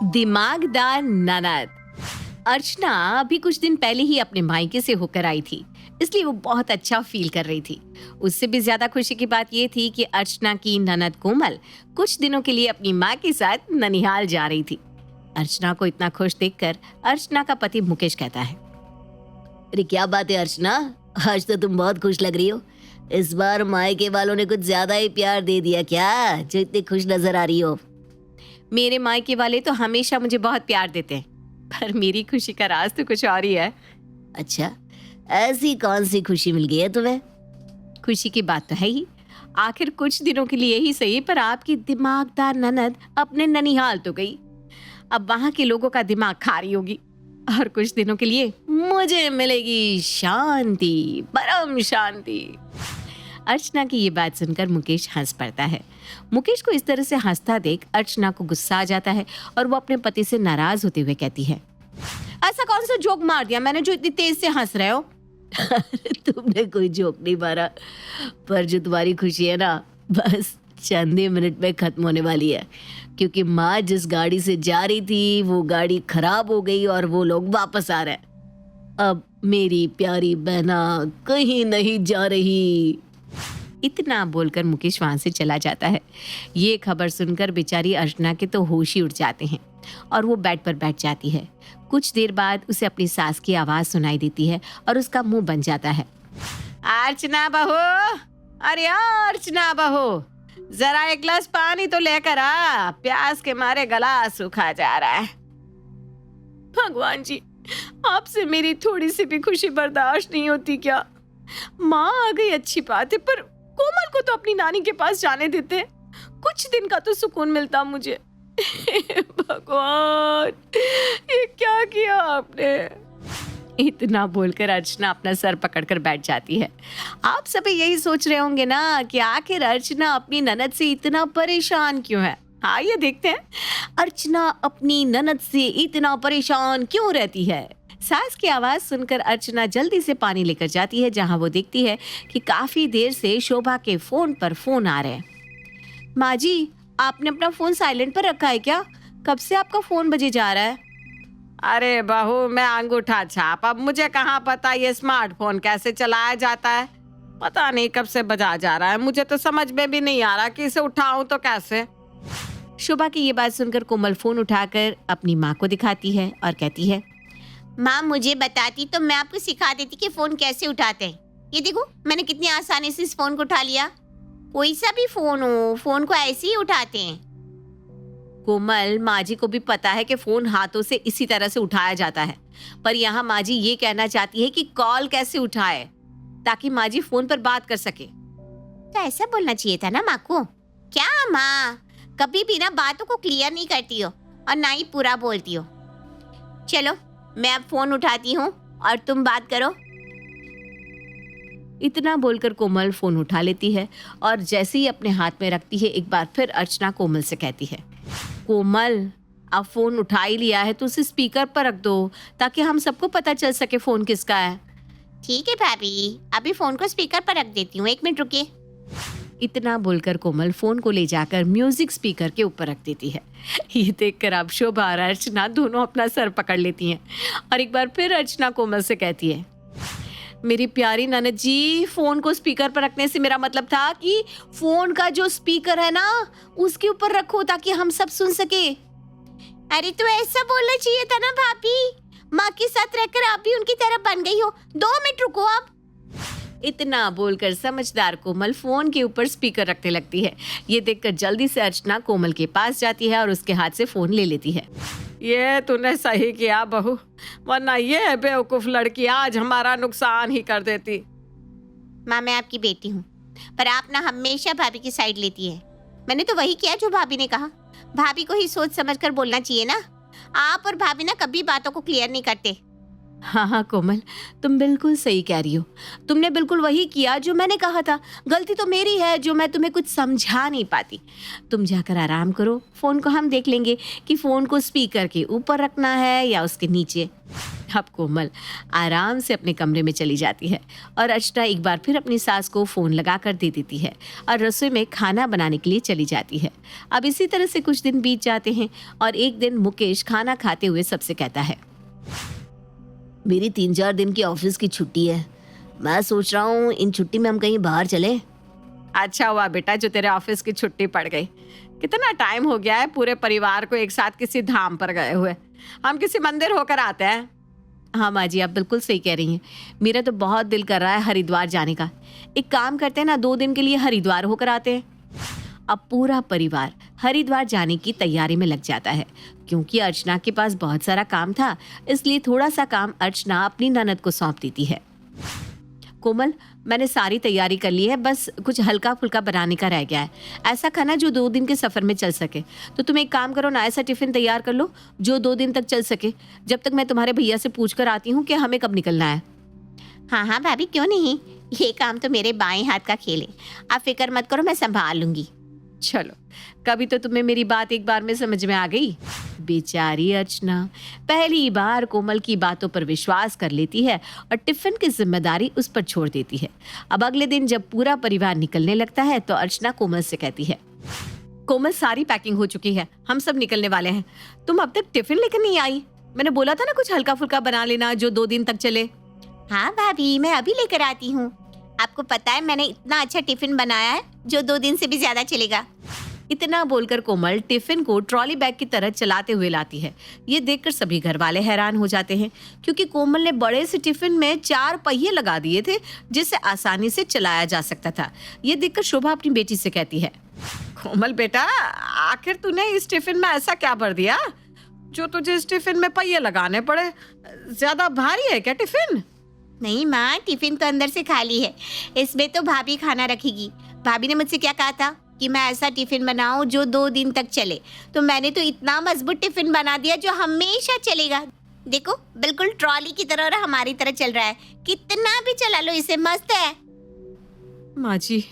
दिमागदार ननद। अर्चना अभी कुछ दिन पहले ही अपने मायके से होकर आई थी, इसलिए वो बहुत अच्छा फील कर रही थी। उससे भी ज्यादा खुशी की बात ये थी कि अर्चना की ननद कोमल कुछ दिनों के लिए अपनी माँ के साथ ननिहाल जा रही थी। अर्चना को इतना खुश देखकर अर्चना का पति मुकेश कहता है, अरे क्या बात है अर्चना, आज तो तुम बहुत खुश लग रही हो। इस बार मायके वालों ने कुछ ज्यादा ही प्यार दे दिया क्या, जो इतनी खुश नजर आ रही हो। मेरे मायके वाले तो हमेशा मुझे बहुत प्यार देते हैं, पर मेरी खुशी का राज तो कुछ और ही है। अच्छा, ऐसी कौन सी खुशी मिल गई है तुम्हें? खुशी की बात तो है ही, आखिर कुछ दिनों के लिए ही सही, पर आपकी दिमागदार ननद अपने ननिहाल तो गई। अब वहां के लोगों का दिमाग खा रही होगी और कुछ दिनों के लिए मुझे मिलेगी शांति, परम शांति। अर्चना की ये बात सुनकर मुकेश हंस पड़ता है। मुकेश को इस तरह से हंसता देख अर्चना को गुस्सा आ जाता है और वो अपने पति से नाराज होते हुए कहती है, ऐसा कौन सा जोक मार दिया मैंने जो इतनी तेज से हंस रहे हो? तुमने कोई जोक नहीं मारा, पर जो तुम्हारी खुशी है ना, बस चंद ही मिनट में खत्म होने वाली है। क्योंकि माँ जिस गाड़ी से जा रही थी वो गाड़ी खराब हो गई और वो लोग वापस आ रहे हैं। अब मेरी प्यारी बहना कहीं नहीं जा रही। इतना बोलकर मुकेश वहां से चला जाता है। ये खबर सुनकर बेचारी अर्चना के तो होश ही उड़ जाते हैं और वो बेड पर बैठ जाती है। कुछ देर बाद उसे अपनी सास की आवाज सुनाई देती है और उसका मुंह बन जाता है। अर्चना बहू, अरे अर्चना बहू, जरा एक गिलास पानी तो लेकर आ, प्यास के मारे गला सूखा जा रहा है। भगवान जी, आपसे मेरी थोड़ी सी भी खुशी बर्दाश्त नहीं होती क्या? माँ आ गई अच्छी बात है, पर कोमल को तो अपनी नानी के पास जाने देते, कुछ दिन का तो सुकून मिलता मुझे। भगवान, ये क्या किया आपने? इतना बोलकर अर्चना अपना सर पकड़कर बैठ जाती है। आप सभी यही सोच रहे होंगे ना कि आखिर अर्चना अपनी ननद से इतना परेशान क्यों है। आइए देखते हैं, अर्चना अपनी ननद से इतना परेशान क्यों रहती है। सास की आवाज सुनकर अर्चना जल्दी से पानी लेकर जाती है, जहां वो देखती है कि काफी देर से शोभा के फोन पर फोन आ रहे हैं। माँ जी, आपने अपना फोन साइलेंट पर रखा है क्या? कब से आपका फोन बजे जा रहा है? अरे बहू, मैं अंगूठा छाप, अब मुझे कहाँ पता ये स्मार्टफोन कैसे चलाया जाता है। पता नहीं कब से बजा जा रहा है, मुझे तो समझ में भी नहीं आ रहा कि इसे उठाऊं तो कैसे। शोभा की ये बात सुनकर कोमल फोन उठाकर अपनी माँ को दिखाती है और कहती है, माँ मुझे बताती तो मैं आपको सिखा देती कि फोन कैसे उठाते हैं। ये देखो, मैंने कितनी आसानी से इस फोन को उठा लिया। कोई सा भी फोन हो, फोन को ऐसे ही उठाते हैं। कोमल, माँ जी को भी पता है कि फोन हाथों से इसी तरह से उठाया जाता है, पर यहाँ माँ जी ये कहना चाहती है कि कॉल कैसे उठाए ताकि माँ जी फोन पर बात कर सके। तो ऐसा बोलना चाहिए था ना माँ को। क्या माँ, कभी भी ना बातों को क्लियर नहीं करती हो और ना ही पूरा बोलती हो। चलो, मैं अब फोन उठाती हूँ और तुम बात करो। इतना बोलकर कोमल फोन उठा लेती है और जैसे ही अपने हाथ में रखती है, एक बार फिर अर्चना कोमल से कहती है, कोमल, अब फोन उठा ही लिया है तो उसे स्पीकर पर रख दो ताकि हम सबको पता चल सके फोन किसका है। ठीक है भाभी, अभी फोन को स्पीकर पर रख देती हूँ, 1 मिनट रुकिए। इतना बोलकर कोमल फोन को ले जाकर म्यूजिक स्पीकर के ऊपर रख देती है। ये देखकर अब शोभा और अर्चना दोनों अपना सर पकड़ लेती हैं और एक बार फिर अर्चना कोमल से कहती है, मेरी प्यारी ननद जी, फोन को स्पीकर पर रखने से मेरा मतलब था कि फोन का जो स्पीकर है ना, उसके ऊपर रखो ताकि हम सब सुन सके। अरे तो ऐसा बोलना चाहिए था ना भाभी, माँ के साथ रहकर आप भी उनकी तरह बन गई हो। 2 मिनट रुको आप। इतना बोलकर समझदार कोमल फोन के ऊपर स्पीकर रखने लगती है। ये देखकर जल्दी से अर्चना कोमल के पास जाती है और उसके हाथ से फोन ले लेती है। ये तूने सही किया बहू, वरना ये बेवकूफ लड़की आज हमारा नुकसान ही कर देती। माँ, मैं आपकी बेटी हूँ, पर आप ना हमेशा भाभी की साइड लेती है। मैंने तो वही किया जो भाभी ने कहा। भाभी को ही सोच समझ कर बोलना चाहिए ना। आप और भाभी ना कभी बातों को क्लियर नहीं करते। हाँ कोमल, तुम बिल्कुल सही कह रही हो। तुमने बिल्कुल वही किया जो मैंने कहा था। गलती तो मेरी है जो मैं तुम्हें कुछ समझा नहीं पाती। तुम जाकर आराम करो, फोन को हम देख लेंगे कि फोन को स्पीकर के ऊपर रखना है या उसके नीचे। अब कोमल आराम से अपने कमरे में चली जाती है और अर्चना एक बार फिर अपनी सास को फ़ोन लगा कर दे देती है और रसोई में खाना बनाने के लिए चली जाती है। अब इसी तरह से कुछ दिन बीत जाते हैं और एक दिन मुकेश खाना खाते हुए सबसे कहता है, मेरी 3-4 दिन की ऑफिस की छुट्टी है, मैं सोच रहा हूँ इन छुट्टी में हम कहीं बाहर चले। अच्छा हुआ बेटा जो तेरे ऑफिस की छुट्टी पड़ गई। कितना टाइम हो गया है पूरे परिवार को एक साथ किसी धाम पर गए हुए। हम किसी मंदिर होकर आते हैं। हाँ माँ जी, आप बिल्कुल सही कह रही हैं। मेरा तो बहुत दिल कर रहा है हरिद्वार जाने का। एक काम करते हैं ना, 2 दिन के लिए हरिद्वार होकर आते हैं। अब पूरा परिवार हरिद्वार जाने की तैयारी में लग जाता है। क्योंकि अर्चना के पास बहुत सारा काम था, इसलिए थोड़ा सा काम अर्चना अपनी ननद को सौंप देती है। कोमल, मैंने सारी तैयारी कर ली है, बस कुछ हल्का फुल्का बनाने का रह गया है। ऐसा खाना जो 2 दिन के सफ़र में चल सके। तो तुम एक काम करो ना, ऐसा टिफ़िन तैयार कर लो जो 2 दिन तक चल सके, जब तक मैं तुम्हारे भैया से पूछ कर आती हूँ कि हमें कब निकलना है। हाँ हाँ भाभी, क्यों नहीं, ये काम तो मेरे बाएं हाथ का खेल है। आप फिक्र मत करो, मैं संभाल लूंगी। चलो, कभी तो तुम्हें मेरी बात एक बार में समझ में आ गई। बेचारी अर्चना पहली बार कोमल की बातों पर विश्वास कर लेती है और टिफिन की जिम्मेदारी उस पर छोड़ देती है। अब अगले दिन जब पूरा परिवार निकलने लगता है तो अर्चना कोमल से कहती है, कोमल सारी पैकिंग हो चुकी है, हम सब निकलने वाले हैं। तुम अब तक टिफिन लेकर नहीं आई। मैंने बोला था ना कुछ हल्का फुल्का बना लेना जो 2 दिन तक चले। हाँ भाभी, मैं अभी लेकर आती हूँ। आपको पता है मैंने इतना अच्छा टिफिन बनाया है जो 2 दिन से भी ज्यादा चलेगा। इतना बोलकर कोमल टिफिन को ट्रॉली बैग की तरह चलाते हुए लाती है। ये देखकर सभी घर वाले हैरान हो जाते हैं क्योंकि कोमल ने बड़े से टिफिन में 4 पहिए लगा दिए थे जिसे आसानी से चलाया जा सकता था। ये देखकर शोभा अपनी बेटी से कहती है, कोमल बेटा, आखिर तूने इस टिफिन में ऐसा क्या भर दिया जो तुझे इस टिफिन में पहिए लगाने पड़े? ज्यादा भारी है क्या टिफिन? नहीं माँ, टिफिन तो अंदर से खाली है, इसमें तो भाभी खाना रखेगी। भाभी ने मुझसे क्या कहा था कि मैं ऐसा टिफिन बनाऊं जो 2 दिन तक चले, तो मैंने तो इतना मजबूत टिफिन बना दिया जो हमेशा चलेगा। देखो, बिल्कुल ट्रॉली की तरह और हमारी तरह चल रहा है। कितना भी चला लो इसे, मस्त है। माँ जी,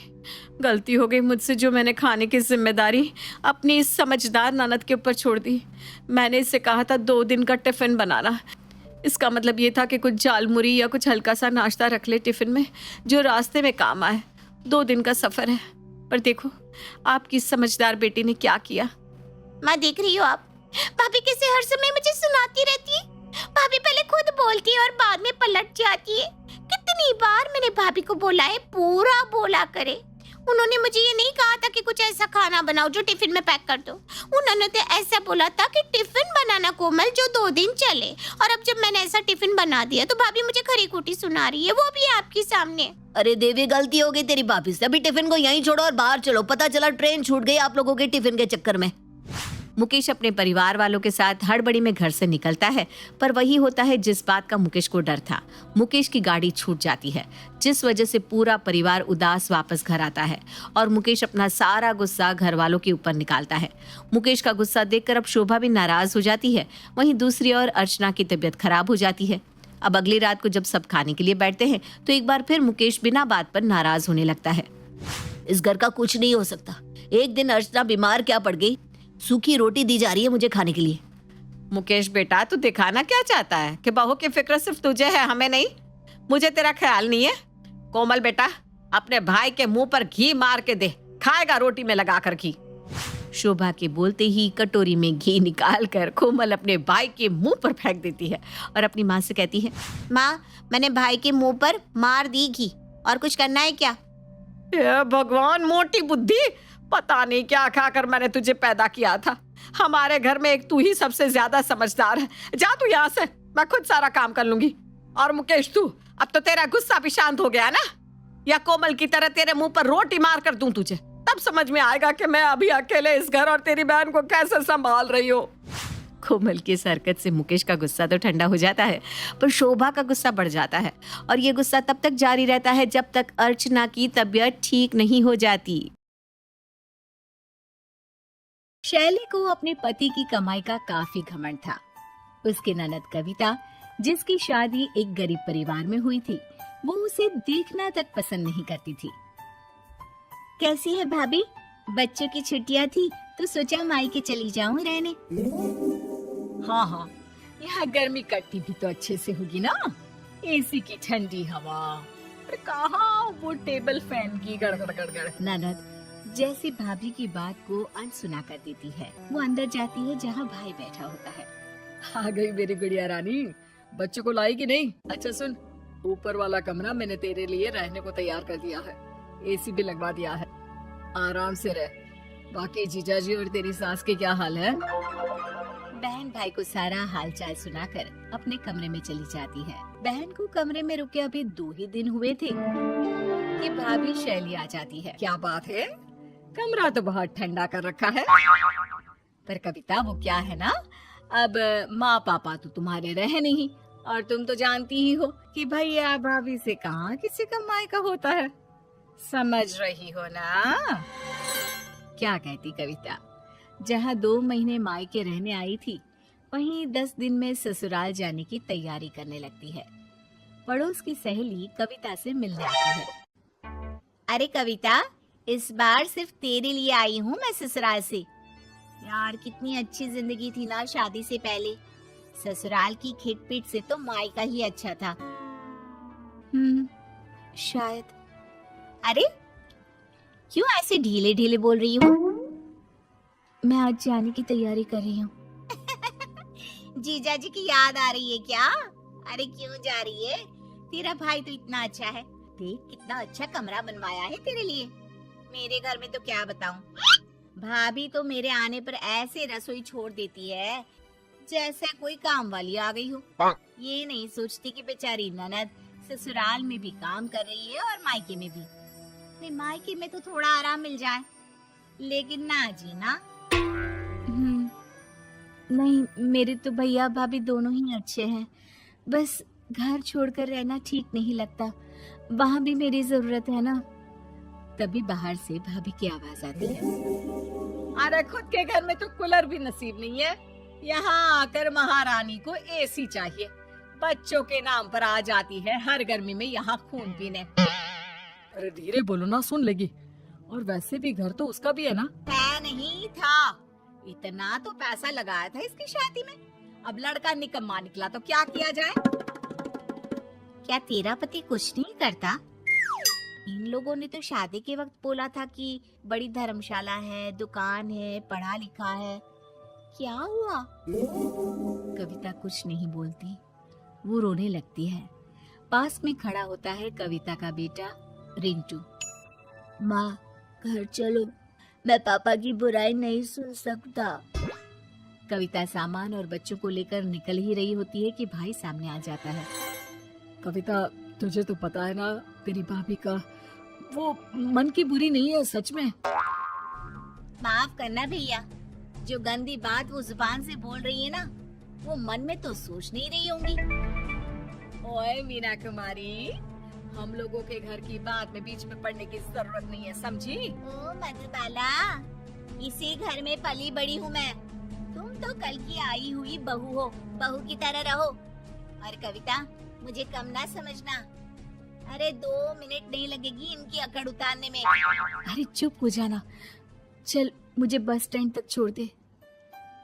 गलती हो गई मुझसे जो मैंने खाने की जिम्मेदारी अपनी इस समझदार ननद के ऊपर छोड़ दी। मैंने इससे कहा था 2 दिन का टिफिन बनाना। इसका मतलब ये था कि कुछ झालमुरी या कुछ हल्का सा नाश्ता रख ले टिफिन में जो रास्ते में काम आए। 2 दिन का सफर है, पर देखो आपकी समझदार बेटी ने क्या किया। माँ देख रही हो आप, भाभी कैसे हर समय मुझे सुनाती रहती है। भाभी पहले खुद बोलती है और बाद में पलट जाती है। कितनी बार मैंने भाभी को बोला है पूरा बोला करे। उन्होंने मुझे ये नहीं कहा था कि कुछ ऐसा खाना बनाओ जो टिफिन में पैक कर दो। उन्होंने तो ऐसा बोला था कि टिफिन बनाना कोमल जो 2 दिन चले। और अब जब मैंने ऐसा टिफिन बना दिया तो भाभी मुझे खरी खोटी सुना रही है, वो भी आपके सामने। अरे देवी, गलती हो गई तेरी भाभी से। अभी टिफिन को यहीं छोड़ो और बाहर चलो। पता चला ट्रेन छूट गई आप लोगों के टिफिन के चक्कर में। मुकेश अपने परिवार वालों के साथ हड़बड़ी में घर से निकलता है, पर वही होता है जिस बात का मुकेश को डर था। मुकेश की गाड़ी छूट जाती है, जिस वजह से पूरा परिवार उदास वापस घर आता है और मुकेश अपना सारा गुस्सा घर वालों के ऊपर निकालता है। मुकेश का गुस्सा देखकर अब शोभा भी नाराज हो जाती है। वहीं दूसरी ओर अर्चना की तबीयत खराब हो जाती है। अब अगली रात को जब सब खाने के लिए बैठते हैं तो एक बार फिर मुकेश बिना बात पर नाराज होने लगता है। इस घर का कुछ नहीं हो सकता। एक दिन अर्चना बीमार क्या पड़ गई, सूखी रोटी दी जा रही है मुझे खाने के लिए। मुकेश बेटा, तू दिखाना क्या चाहता है कि बहू की फिक्र सिर्फ तुझे है, हमें नहीं? मुझे तेरा ख्याल नहीं है? कोमल बेटा, अपने भाई के मुंह पर घी मार के दे, खाएगा रोटी में लगा कर घी। शोभा के बोलते ही कटोरी में घी निकाल कर कोमल अपने भाई के मुंह पर फेंक देती है और अपनी माँ से कहती है, माँ, मैंने भाई के मुंह पर मार दी घी, और कुछ करना है क्या? हे भगवान, मोटी बुद्धि, पता नहीं क्या खाकर मैंने तुझे पैदा किया था। हमारे घर में एक तू ही सबसे ज्यादा समझदार है। जा तू यहाँ से, मैं खुद सारा काम कर लूंगी। और मुकेश, तू अब तो तेरा गुस्सा भी शांत हो गया ना? या कोमल की तरह तेरे मुंह पर रोटी मार कर दूं तुझे? तब समझ में आएगा कि मैं अभी अकेले इस घर और तेरी बहन को कैसे संभाल रही हूँ। कोमल की इस हरकत से मुकेश का गुस्सा तो ठंडा हो जाता है, पर शोभा का गुस्सा बढ़ जाता है और ये गुस्सा तब तक जारी रहता है जब तक अर्चना की तबीयत ठीक नहीं हो जाती। शैली को अपने पति की कमाई का काफी घमंड था। उसकी ननद कविता, जिसकी शादी एक गरीब परिवार में हुई थी, वो उसे देखना तक पसंद नहीं करती थी। कैसी है भाभी? बच्चों की छुट्टियां थी तो सोचा मायके चली जाऊं रहने। हाँ, यहाँ गर्मी कटती भी तो अच्छे से होगी ना, एसी की ठंडी हवा, और कहाँ वो टेबल फैन की गड़गड़ गड़गड़। ननद जैसे भाभी की बात को अनसुना कर देती है, वो अंदर जाती है जहाँ भाई बैठा होता है। आ गई मेरी गुड़िया रानी, बच्चों को लाई कि नहीं? अच्छा सुन, ऊपर वाला कमरा मैंने तेरे लिए रहने को तैयार कर दिया है, एसी भी लगवा दिया है, आराम से रह। बाकी जीजाजी और तेरी सास के क्या हाल है? बहन भाई को सारा हालचाल सुनाकर अपने कमरे में चली जाती है। बहन को कमरे में रुके अभी 2 ही दिन हुए थे कि भाभी शैली आ जाती है। क्या बात है, कमरा तो बहुत ठंडा कर रखा है। पर कविता वो क्या है ना, अब माँ पापा तो तुम्हारे रहे नहीं, और तुम तो जानती ही हो कि भैया भाभी से कहाँ किसी का मायका होता है, समझ रही हो ना? क्या कहती कविता, जहाँ 2 महीने मायके रहने आई थी, वहीं 10 दिन में ससुराल जाने की तैयारी करने लगती है। पड़ोस की सहेली कविता से मिलने आती है। अरे कविता, इस बार सिर्फ तेरे लिए आई हूँ मैं ससुराल से। यार कितनी अच्छी जिंदगी थी ना शादी से पहले, ससुराल की खिटपिट से तो मायका ही अच्छा था। शायद। अरे क्यों ऐसे ढीले ढीले बोल रही हो? मैं आज जाने की तैयारी कर रही हूँ। जीजा जी की याद आ रही है क्या? अरे क्यों जा रही है? तेरा भाई तो इतना अच्छा है, देख कितना अच्छा कमरा बनवाया है तेरे लिए। मेरे घर में तो क्या बताऊं, भाभी तो मेरे आने पर ऐसे रसोई छोड़ देती है जैसे कोई काम वाली आ गई हो। ये नहीं सोचती कि बेचारी ननद ससुराल में भी काम कर रही है और मायके में भी। नहीं, मायके में तो थोड़ा आराम मिल जाए, लेकिन ना जी ना। नहीं, मेरे तो भैया भाभी दोनों ही अच्छे हैं, बस घर छोड़कर रहना ठीक नहीं लगता, वहाँ भी मेरी जरूरत है ना। तभी बाहर से भाभी की आवाज आती है। अरे खुद के घर में तो कूलर भी नसीब नहीं है, यहाँ आकर महारानी को एसी चाहिए। बच्चों के नाम पर आ जाती है हर गर्मी में यहाँ खून पीने। अरे धीरे बोलो ना, सुन लेगी। और वैसे भी घर तो उसका भी है ना। है नहीं था, इतना तो पैसा लगाया था इसकी शादी में, अब लड़का निकम्मा निकला तो क्या किया जाए? क्या तेरा पति कुछ नहीं करता? इन लोगों ने तो शादी के वक्त बोला था कि बड़ी धर्मशाला है, दुकान है, पढ़ा लिखा है। क्या हुआ? कविता कुछ नहीं बोलती, वो रोने लगती है। पास में खड़ा होता है कविता का बेटा रिंटू। माँ घर चलो, मैं पापा की बुराई नहीं सुन सकता। कविता सामान और बच्चों को लेकर निकल ही रही होती है कि भाई सामने आ जाता है। कविता तुझे तो पता है ना, तेरी भाभी का वो मन की बुरी नहीं है सच में। माफ करना भैया, जो गंदी बात वो जुबान से बोल रही है ना, वो मन में तो सोच नहीं रही होंगी। ओए मीना कुमारी, हम लोगों के घर की बात में बीच में पड़ने की जरूरत नहीं है, समझी? ओ मधुबाला, इसी घर में पली बड़ी हूँ मैं। तुम तो कल की आई हुई बहू हो, बहू की तरह रहो। और कविता, मुझे कम ना समझना। अरे 2 मिनट नहीं लगेगी इनकी अकड़ उतारने में। अरे चुप हो जाना, चल मुझे बस स्टैंड तक छोड़ दे।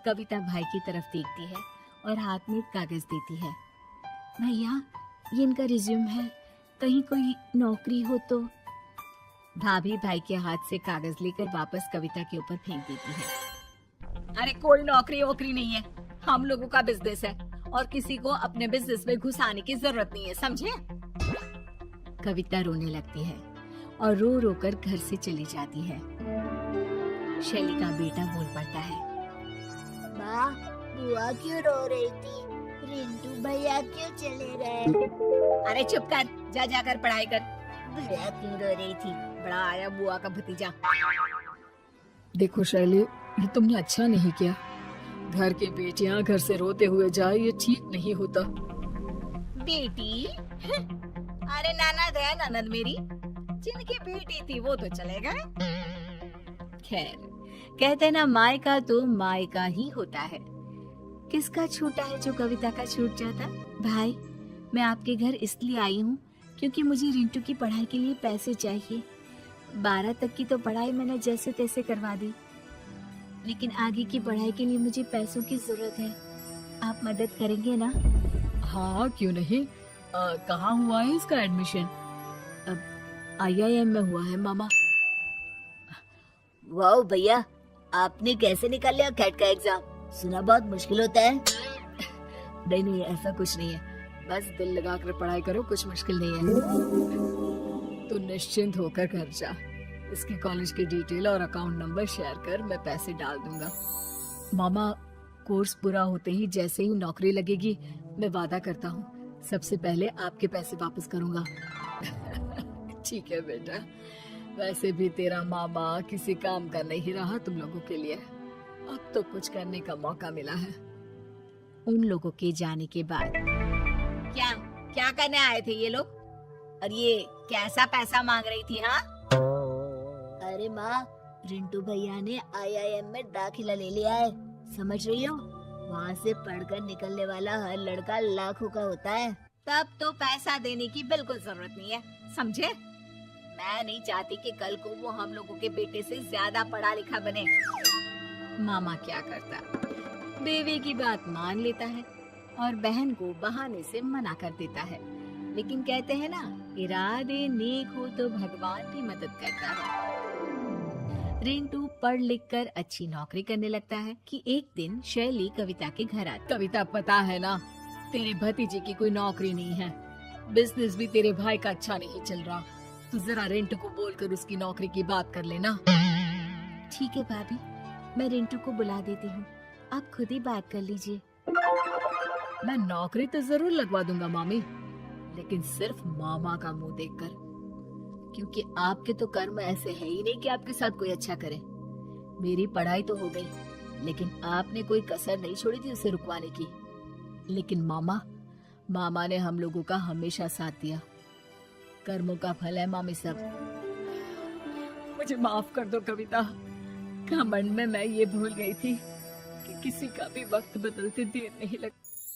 कविता भाई की तरफ देखती है और हाथ में कागज देती है। भैया, ये इनका रिज्यूम है, कहीं कोई नौकरी हो तो। भाभी भाई के हाथ से कागज लेकर वापस कविता के ऊपर फेंक देती है। अरे कोई नौकरी वोकरी नहीं है, हम लोगों का बिजनेस है और किसी को अपने बिजनेस में घुसाने की जरूरत नहीं है, समझे? कविता रोने लगती है और रो रो कर घर से चली जाती है। शैली का बेटा बोल पड़ता है। माँ, बुआ क्यों रो रही थी? रिंटू भैया क्यों चले गए? अरे चुप कर, जा जाकर पढ़ाई कर। भैया क्यों रो रही थी? बड़ा आया बुआ का भतीजा। देखो शैली, ये तुमने अच्छा नहीं किया। घर की बेटियां घर से रोते हुए जाए, ये ठीक नहीं होता। बेटी? अरे ननद है ननद मेरी, जिनकी बेटी थी वो तो चले गए। खैर, कहते ना मायका तो मायका ही होता है। किसका छूटा है जो कविता का छूट जाता? भाई, मैं आपके घर इसलिए आई हूँ क्योंकि मुझे रिंटू की पढ़ाई के लिए पैसे चाहिए। 12 तक की तो पढ़ाई मैंने जैसे तैसे करवा दी, लेकिन आगे की पढ़ाई के लिए मुझे पैसों की जरूरत है। आप मदद करेंगे ना? हाँ, क्यों नहीं। कहाँ हुआ है इसका एडमिशन? IIM में हुआ है मामा। वाह भैया, आपने कैसे निकाल लिया कैट का एग्जाम? सुना बहुत मुश्किल होता है। नहीं नहीं, ऐसा कुछ नहीं है, बस दिल लगा कर पढ़ाई करो, कुछ मुश्किल नहीं है। तू निश्चिंत होकर घर जा। इसके कॉलेज की डिटेल और अकाउंट नंबर शेयर कर, मैं पैसे डाल दूंगा। मामा, कोर्स पूरा होते ही जैसे ही नौकरी लगेगी, मैं वादा करता हूँ सबसे पहले आपके पैसे वापस करूंगा। ठीक है बेटा, वैसे भी तेरा मामा किसी काम का नहीं रहा तुम लोगों के लिए, अब तो कुछ करने का मौका मिला है। उन लोगों के जाने के बाद क्या क्या करने आए थे ये लोग? और ये कैसा पैसा मांग रही थी? हाँ, अरे माँ, रिंटू भैया ने IIM में दाखिला ले लिया है, समझ रही हो? वहाँ से पढ़कर निकलने वाला हर लड़का लाखों का होता है। तब तो पैसा देने की बिल्कुल जरूरत नहीं है, समझे? मैं नहीं चाहती कि कल को वो हम लोगों के बेटे से ज्यादा पढ़ा लिखा बने। मामा क्या करता, बीवी की बात मान लेता है और बहन को बहाने से मना कर देता है। लेकिन कहते हैं ना, इरादे नेक हो तो भगवान भी मदद करता है। रिंटू पढ़ लिख कर अच्छी नौकरी करने लगता है कि एक दिन शैली कविता के घर आती। कविता, पता है ना, तेरे भतीजे की कोई नौकरी नहीं है, बिजनेस भी तेरे भाई का अच्छा नहीं चल रहा। तू जरा रिंटू को बोलकर उसकी नौकरी की बात कर लेना। ठीक है भाभी, मैं रिंटू को बुला देती हूँ, आप खुद ही बात कर लीजिए। मैं नौकरी तो जरूर लगवा दूंगा मामी, लेकिन सिर्फ मामा का मुंह देखकर, क्योंकि आपके तो कर्म ऐसे है ही नहीं कि आपके साथ कोई अच्छा करे। मेरी पढ़ाई तो हो गई, लेकिन आपने कोई कसर नहीं छोड़ी थी उसे रुकवाने की। लेकिन मामा ने हम लोगों का हमेशा साथ दिया। कर्मों का फल है मामी सब। मुझे माफ कर दो कविता, घमंड में मैं ये भूल गई थी कि किसी का भी वक्त बदलते देर नहीं लगता।